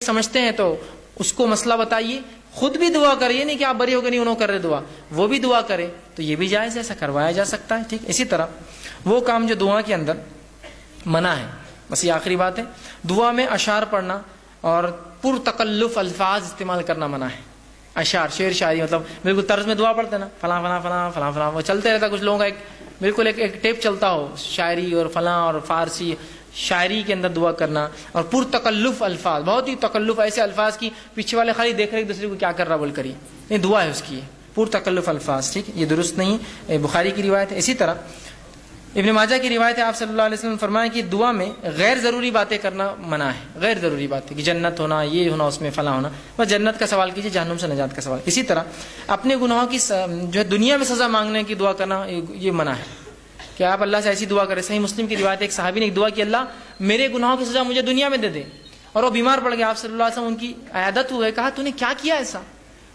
سمجھتے ہیں تو اس کو مسئلہ بتائیے، خود بھی دعا کریے، نہیں کہ آپ بری ہو گئے نہیں انہوں کر رہے دعا، وہ بھی دعا کرے تو یہ بھی جائز ہے، ایسا کروایا جا سکتا ہے. ٹھیک، اسی طرح وہ کام جو دعا کے اندر منع ہے، بس یہ آخری بات ہے، دعا میں اشعار پڑھنا اور پر تکلف الفاظ استعمال کرنا منع ہے. اشعار، شعر شاعری، مطلب بالکل طرز میں دعا پڑھتے نا، فلاں فلاں فلاں فلاں فلاں، وہ چلتے رہتا کچھ لوگوں کا، بالکل ایک ٹیپ چلتا ہو شاعری اور فلاں اور فارسی شاعری کے اندر دعا کرنا، اور پر تکلف الفاظ، بہت ہی تکلف ایسے الفاظ کی پیچھے والے خالی دیکھ رہے ایک دوسرے کو کیا کر رہا بول کری، نہیں دعا ہے اس کی، پر تکلف الفاظ. ٹھیک، یہ درست نہیں، بخاری کی روایت ہے. اسی طرح ابن ماجہ کی روایت ہے، آپ صلی اللہ علیہ وسلم نے فرمایا کہ دعا میں غیر ضروری باتیں کرنا منع ہے. غیر ضروری باتیں کہ جنت ہونا، یہ ہونا، اس میں فلاں ہونا، بس جنت کا سوال کیجیے، جہنم سے نجات کا سوال. اسی طرح اپنے گناہوں کی جو ہے دنیا میں سزا مانگنے کی دعا کرنا یہ منع ہے کہ آپ اللہ سے ایسی دعا کریں. صحیح مسلم کی روایت ہے، ایک صحابی نے ایک دعا کی، اللہ میرے گناہوں کی سزا مجھے دنیا میں دے دے، اور وہ بیمار پڑ گیا. آپ صلی اللہ علیہ وسلم ان کی عیادت ہوئے، کہا تو نے کیا کیا ایسا؟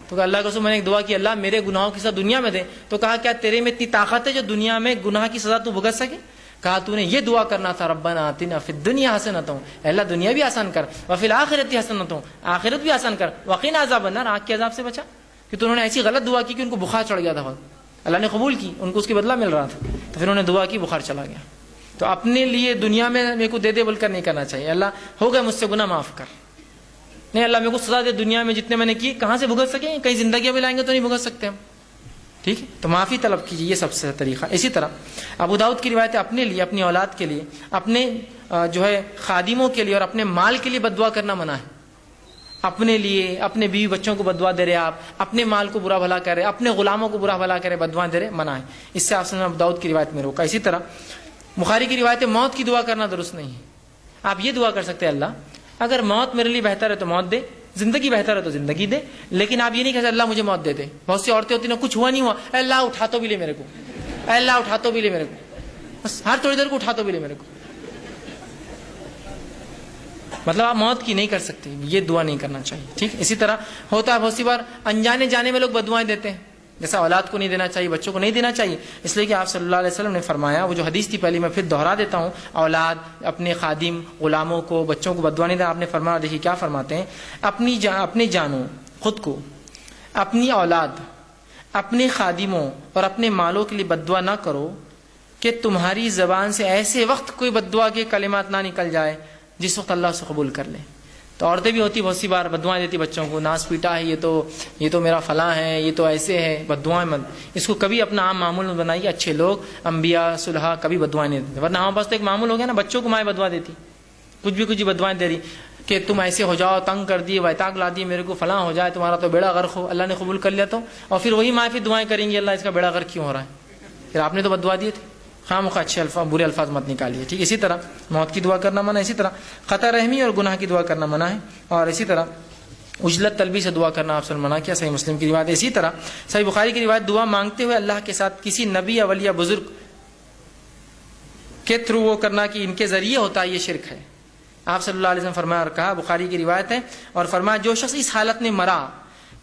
تو کہا اللہ کے رسول میں نے ایک دعا کی، اللہ میرے گناہوں کی سزا دنیا میں دے. تو کہا کیا تیرے میں اتنی طاقت ہے جو دنیا میں گناہ کی سزا تو بھگت سکے؟ کہا تو نے یہ دعا کرنا تھا، ربنا آتنا فی الدنیا حسنۃ، اللہ دنیا بھی آسان کر، وفی الآخرۃ حسنۃ، آخرت بھی آسان کر، وقنا عذاب النار، آگ کے عذاب سے بچا. کہ تو انہوں نے ایسی غلط دعا کی کہ ان کو بخار چڑھ گیا تھا، اللہ نے قبول کی، ان کو اس کی بدلہ مل رہا تھا، تو پھر انہوں نے دعا کی، بخار چلا گیا. تو اپنے لیے دنیا میں میرے کو دے دے بول کر نہیں کرنا چاہیے، اللہ ہو گئے مجھ سے گناہ معاف کر، نہیں اللہ میرے کو سزا دے دنیا میں جتنے میں نے کی، کہاں سے بھگت سکیں، کہیں زندگیاں بھی لائیں گے تو نہیں بھگت سکتے ہم. ٹھیک ہے، تو معافی طلب کیجیے، یہ سب سے طریقہ. اسی طرح ابو داؤد کی روایت ہے، اپنے لیے، اپنی اولاد کے لیے، اپنے جو ہے خادموں کے لیے اور اپنے مال کے لیے بد دعا کرنا منع ہے. اپنے لیے، اپنے بیوی بچوں کو بد دعا دے رہے آپ، اپنے مال کو برا بھلا کر رہے، اپنے غلاموں کو برا بھلا کر رہے، بد دعائیں دے رہے، منع ہے. اس سے آپ نے ابو داؤد کی روایت میں روکا. اسی طرح بخاری کی روایت ہے، موت کی دعا کرنا درست نہیں ہے. آپ یہ دعا کر سکتے ہیں، اللہ اگر موت میرے لیے بہتر ہے تو موت دے، زندگی بہتر ہے تو زندگی دے، لیکن آپ یہ نہیں کہہ سکتے اللہ مجھے موت دے دے. بہت سی عورتیں ہوتی ہیں، کچھ ہوا نہیں ہوا، اے اللہ اٹھا تو بھی لے میرے کو، اے اللہ اٹھا تو بھی لے میرے کو، بس ہر تھوڑی دیر کو اٹھا تو بھی لے میرے کو. مطلب آپ موت کی نہیں کر سکتے، یہ دعا نہیں کرنا چاہیے. ٹھیک، اسی طرح ہوتا ہے بہت سی بار انجانے جانے میں لوگ بد دعائیں دیتے ہیں، جیسا اولاد کو نہیں دینا چاہیے، بچوں کو نہیں دینا چاہیے، اس لیے کہ آپ صلی اللہ علیہ وسلم نے فرمایا، وہ جو حدیث تھی پہلی میں پھر دہرا دیتا ہوں، اولاد، اپنے خادم، غلاموں کو، بچوں کو بد دعا نہیں دینا. آپ نے فرمایا، دیکھیے کیا فرماتے ہیں، اپنی جانوں، خود کو، اپنی اولاد، اپنے خادموں اور اپنے مالوں کے لیے بد دعا نہ کرو کہ تمہاری زبان سے ایسے وقت کوئی بد دعا کے کلمات نہ نکل جائے جس وقت اللہ اسے قبول کر لے. تو عورتیں بھی ہوتی بہت سی بار بد دعائیں دیتی بچوں کو، ناز پیٹا ہے، یہ تو میرا فلاں ہے، یہ تو ایسے ہے، بد دعائیں مت. اس کو کبھی اپنا عام معمول میں بنائیے. اچھے لوگ، انبیاء، صلحاء کبھی بد دعائیں نہیں دیتے، ورنہ ہمارے پاس تو ایک معمول ہو گیا نا، بچوں کو مائیں بد دعا دیتی، کچھ بد دعائیں دے رہی کہ تم ایسے ہو جاؤ، تنگ کر دیے، ویتاگ لا دیے میرے کو، فلاں ہو جائے، تمہارا تو بیڑا غرق ہو، اللہ نے قبول کر لیا تو، اور پھر وہی مائیں پھر دعائیں کریں گی، اللہ اس کا بیڑا غرق کیوں ہو رہا ہے، پھر آپ نے تو بد دعا دیے تھے. خواہ مخواہ اچھے الفاظ، برے الفاظ مت نکالیے. ٹھیک، اسی طرح موت کی دعا کرنا منع ہے. اسی طرح خطا رحمی اور گناہ کی دعا کرنا منع ہے. اور اسی طرح عجلت طلبی سے دعا کرنا آپ سے منع کیا، صحیح مسلم کی روایت. اسی طرح صحیح بخاری کی روایت، دعا مانگتے ہوئے اللہ کے ساتھ کسی نبی یا ولی یا بزرگ کے تھرو وہ کرنا کہ ان کے ذریعے ہوتا ہے، یہ شرک ہے. آپ صلی اللہ علیہ وسلم فرمایا اور کہا، بخاری کی روایت ہے، اور فرمایا جو شخص اس حالت میں مرا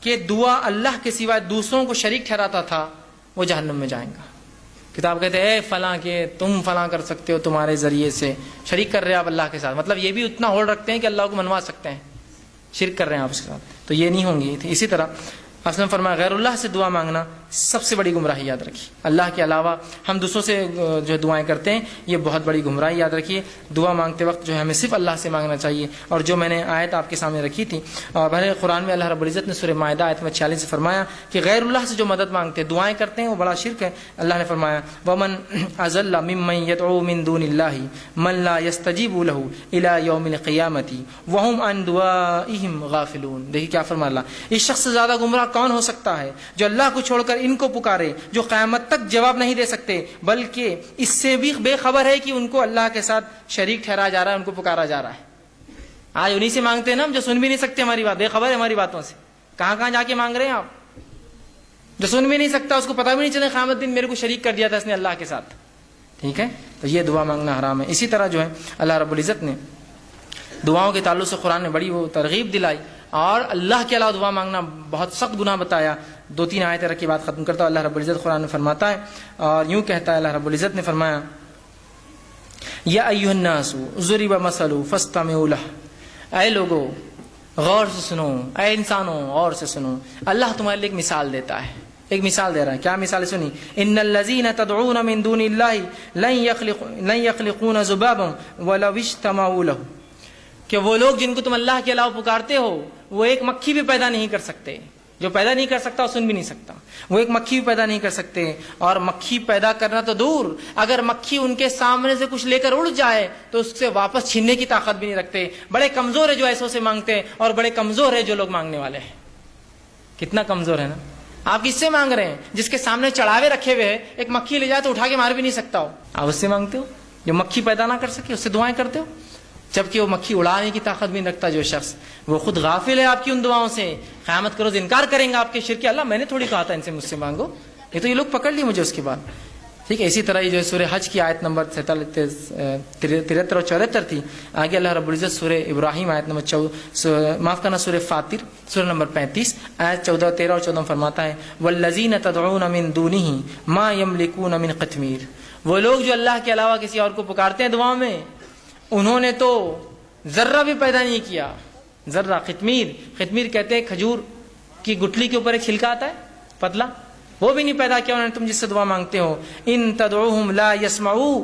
کہ دعا اللہ کے سوا دوسروں کو شریک ٹھہراتا تھا، وہ جہنم میں جائیں گا. کتاب کہتے ہیں، اے فلاں کے تم فلاں کر سکتے ہو، تمہارے ذریعے سے شریک کر رہے ہیں آپ اللہ کے ساتھ، مطلب یہ بھی اتنا ہولڈ رکھتے ہیں کہ اللہ کو منوا سکتے ہیں، شرک کر رہے ہیں آپ اس کے ساتھ، تو یہ نہیں ہوں گی. اسی طرح آپ نے فرمایا غیر اللہ سے دعا مانگنا سب سے بڑی گمراہی، یاد رکھیے. اللہ کے علاوہ ہم دوسروں سے جو دعائیں کرتے ہیں، یہ بہت بڑی گمراہی، یاد رکھیے. دعا مانگتے وقت جو ہے ہمیں صرف اللہ سے مانگنا چاہیے. اور جو میں نے آیت آپ کے سامنے رکھی تھی، بھلے قرآن میں اللہ رب العزت نے سورہ مائدہ آیت میں 46 سے فرمایا کہ غیر اللہ سے جو مدد مانگتے ہیں، دعائیں کرتے ہیں، وہ بڑا شرک ہے. اللہ نے فرمایا ومن اضل ممن يدعو من دون الله من لا يستجيب له الى يوم القيامه وهم عن دعائهم غافلون. دیکھیے کیا فرمایا اللہ، اس شخص سے زیادہ گمراہ کون ہو سکتا ہے جو اللہ کو چھوڑ کر ان کو پکارے، جو قیامت تک جواب نہیں دے سکتے، بلکہ اس سے بھی بے خبر ہے کہ ان کو اللہ کے ساتھ شریک ٹھہرایا جا رہا ہے، ان کو پکارا جا رہا ہے. آج انہی سے مانگتے ہیں نا ہم، جو سن بھی نہیں سکتے ہماری بات، بے خبر ہے ہماری باتوں سے. کہاں جا کے مانگ رہے ہیں آپ؟ جو سن بھی نہیں سکتا، اس کو پتہ بھی نہیں چلے قیامت دن میرے کو شریک کر دیا تھا اس نے اللہ کے ساتھ. ٹھیک ہے، تو یہ دعا مانگنا حرام ہے. اسی طرح جو ہے اللہ رب العزت نے دعاؤں کے تعلق سے قرآن نے بڑی وہ ترغیب دلائی، اور اللہ کے علاوہ دعا مانگنا بہت سخت گناہ بتایا. 2-3 آیتیں رکھ کے بات ختم کرتا ہوں. اللہ رب العزت قرآن میں فرماتا ہے اور یوں کہتا ہے، اللہ رب العزت نے فرمایا یا ایھا الناس ضرب مثل فاستمعوا لہ، اے لوگو غور سے سنو اے انسانوں، غور سے سنو، اللہ تمہارے لیے ایک مثال دیتا ہے، ایک مثال دے رہا ہے. کیا مثال ہے؟ سنی. ان الذین تدعون من دون اللہ لن یخلقون ذبابا ولو اجتمعوا له، کہ وہ لوگ جن کو تم اللہ کے علاوہ پکارتے ہو وہ ایک مکھی بھی پیدا نہیں کر سکتے. جو پیدا نہیں کر سکتا وہ سن بھی نہیں سکتا. وہ ایک مکھی بھی پیدا نہیں کر سکتے. اور مکھی پیدا کرنا تو دور، اگر مکھی ان کے سامنے سے کچھ لے کر اڑ جائے تو اس سے واپس چھیننے کی طاقت بھی نہیں رکھتے. بڑے کمزور ہے جو ایسوں سے مانگتے ہیں، اور بڑے کمزور ہے جو لوگ مانگنے والے ہیں. کتنا کمزور ہے نا. آپ کس سے مانگ رہے ہیں؟ جس کے سامنے چڑھاوے رکھے ہوئے ہیں. ایک مکھی لے جائے تو اٹھا کے مار بھی نہیں سکتا ہو، آپ اس سے مانگتے ہو. جو مکھی پیدا نہ کر سکے اس سے دعائیں کرتے ہو، جبکہ وہ مکھی اڑانے کی طاقت بھی نہیں رکھتا جو شخص. وہ خود غافل ہے آپ کی ان دعاؤں سے. قیامت کرو انکار کریں گا آپ کے شرک. اللہ میں نے تھوڑی کہا تھا ان سے مجھ سے مانگو، یہ لوگ پکڑ لیے مجھے اس کے بعد. ٹھیک ہے. اسی طرح یہ جو سورہ حج کی آیت نمبر 73 اور 74 تھی. آگے اللہ رب العزت سورہ ابراہیم آیت نمبر سورہ فاطر سورہ نمبر 35 آیت 14 13 اور 14 فرماتا ہے والذین تدعون من دونہ ما یملکون من قطمیر. وہ لوگ جو اللہ کے علاوہ کسی اور کو پکارتے ہیں دعاؤں میں، انہوں نے تو ذرہ بھی پیدا نہیں کیا. ذرہ قطمیر کہتے ہیں کھجور کی گٹلی کے اوپر ایک چھلکا آتا ہے پتلا، وہ بھی نہیں پیدا کیا انہوں نے تم جس سے دعا مانگتے ہو. ان تدعوہم لا یسمعوا،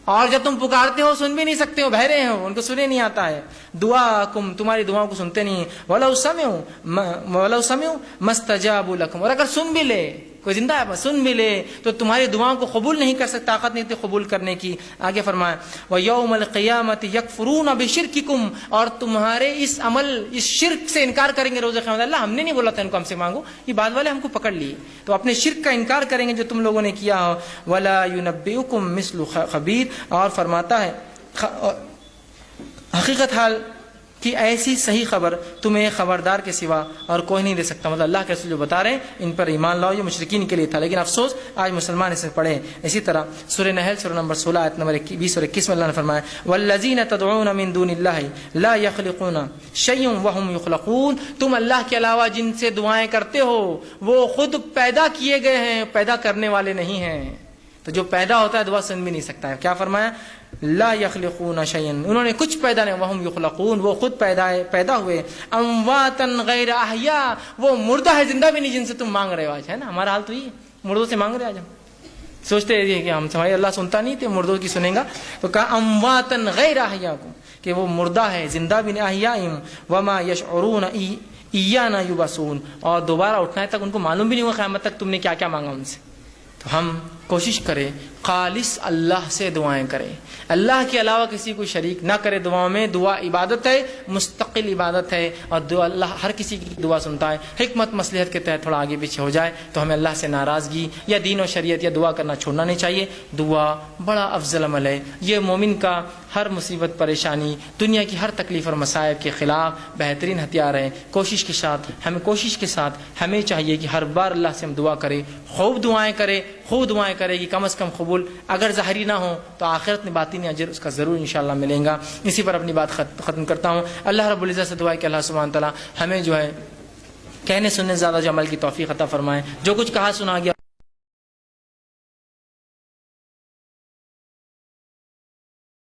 اور جب تم پکارتے ہو سن بھی نہیں سکتے ہو، بہرے ہیں ان کو سنے نہیں آتا ہے. دعاکم، تمہاری دعاؤں کو سنتے نہیں. ولو سمعوا ما استجابوا لکم، اور اگر سن بھی لے، کوئی زندہ ہے سن بھی لے تو تمہاری دعاؤں کو قبول نہیں کر سکتا، طاقت نہیں تھی قبول کرنے کی. آگے فرمایا وَيَوْمَ الْقِيَامَةِ يَكْفُرُونَ بِشِرْكِكُمْ، اور تمہارے اس عمل، اس شرک سے انکار کریں گے روز قیامت. اللہ ہم نے نہیں بولا تھا ان کو ہم سے مانگو، یہ بعد والے ہم کو پکڑ لیے، تو اپنے شرک کا انکار کریں گے جو تم لوگوں نے کیا ہو. وَلَا يُنَبِّئُكُمْ مِثْلُ خَبِيرٍ، اور فرماتا ہے حقیقت حال کہ ایسی صحیح خبر تمہیں خبردار کے سوا اور کوئی نہیں دے سکتا. مطلب اللہ کے رسول جو بتا رہے ہیں ان پر ایمان لاؤ، یہ مشرکین کے لیے تھا، لیکن افسوس آج مسلمان اسے پڑھے. اسی طرح سورہ نحل سورہ نمبر 16 آیت نمبر 20 اور 21 میں اللہ نے فرمایا والذین تدعون من دون اللہ لا یخلقون شیئا وهم یخلقون. تم اللہ کے علاوہ جن سے دعائیں کرتے ہو وہ خود پیدا کیے گئے ہیں، پیدا کرنے والے نہیں ہیں. تو جو پیدا ہوتا ہے دعا سن بھی نہیں سکتا ہے. کیا فرمایا لا یخلقون شیئا، انہوں نے کچھ پیدا نہیں. وهم یخلقون، وہ خود پیدا ہوئے. امواتا غیر احیاء، وہ مردہ ہے زندہ بھی نہیں جن سے تم مانگ رہے ہو. آج ہے نا ہمارا حال تو یہ مردوں سے مانگ رہے. آج ہم سوچتے ہیں کہ ہم سمجھے اللہ سنتا نہیں تو مردوں کی سنیں گا. تو کہا امواتا غیر احیاء کو، کہ وہ مردہ ہے زندہ بھی نہیں. احیاء وما یشعرون ایانا یبعثون، اور دوبارہ اٹھنے تک ان کو معلوم بھی نہیں ہوا قیامت تک تم نے کیا کیا مانگا ان سے. تو ہم کوشش کریں خالص اللہ سے دعائیں کریں، اللہ کے علاوہ کسی کو شریک نہ کرے دعاؤں میں. دعا عبادت ہے، مستقل عبادت ہے، اور دعا اللہ ہر کسی کی دعا سنتا ہے. حکمت مصلحت کے تحت تھوڑا آگے پیچھے ہو جائے تو ہمیں اللہ سے ناراضگی یا دین و شریعت یا دعا کرنا چھوڑنا نہیں چاہیے. دعا بڑا افضل عمل ہے. یہ مومن کا ہر مصیبت پریشانی، دنیا کی ہر تکلیف اور مصائب کے خلاف بہترین ہتھیار ہے. کوشش کے ساتھ ہمیں چاہیے کہ ہر بار اللہ سے ہم دعا کریں، خوب دعائیں کرے کہ کم از کم قبول اگر ظاہری نہ ہو تو آخرت میں باطنی اجر اس کا ضرور انشاءاللہ ملیں گا. اسی پر اپنی بات ختم کرتا ہوں. اللہ رب العزت سے دعا ہے کہ اللہ سبحانہ تعالیٰ ہمیں جو ہے کہنے سننے زیادہ جو عمل کی توفیق عطا فرمائے. جو کچھ کہا سنا گیا